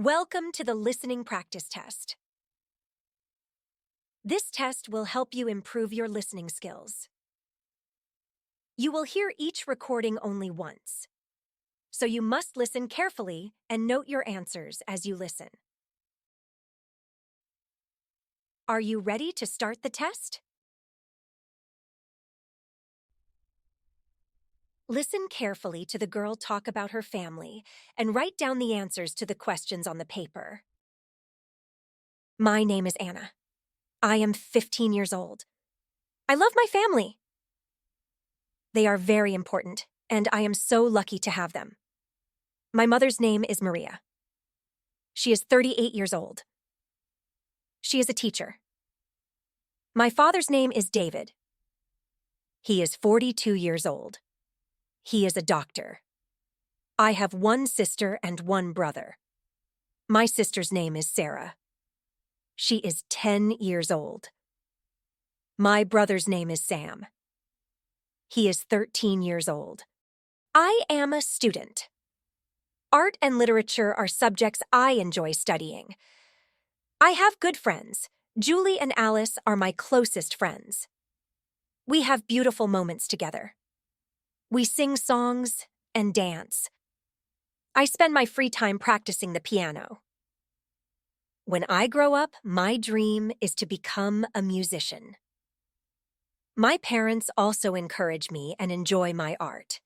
Welcome to the listening practice test. This test will help you improve your listening skills. You will hear each recording only once, so you must listen carefully and note your answers as you listen. Are you ready to start the test? Listen carefully to the girl talk about her family and write down the answers to the questions on the paper. My name is Anna. I am 15 years old. I love my family. They are very important, and I am so lucky to have them. My mother's name is Maria. She is 38 years old. She is a teacher. My father's name is David. He is 42 years old. He is a doctor. I have one sister and one brother. My sister's name is Sarah. She is 10 years old. My brother's name is Sam. He is 13 years old. I am a student. Art and literature are subjects I enjoy studying. I have good friends. Julie and Alice are my closest friends. We have beautiful moments together. We sing songs and dance. I spend my free time practicing the piano. When I grow up, my dream is to become a musician. My parents also encourage me and enjoy my art.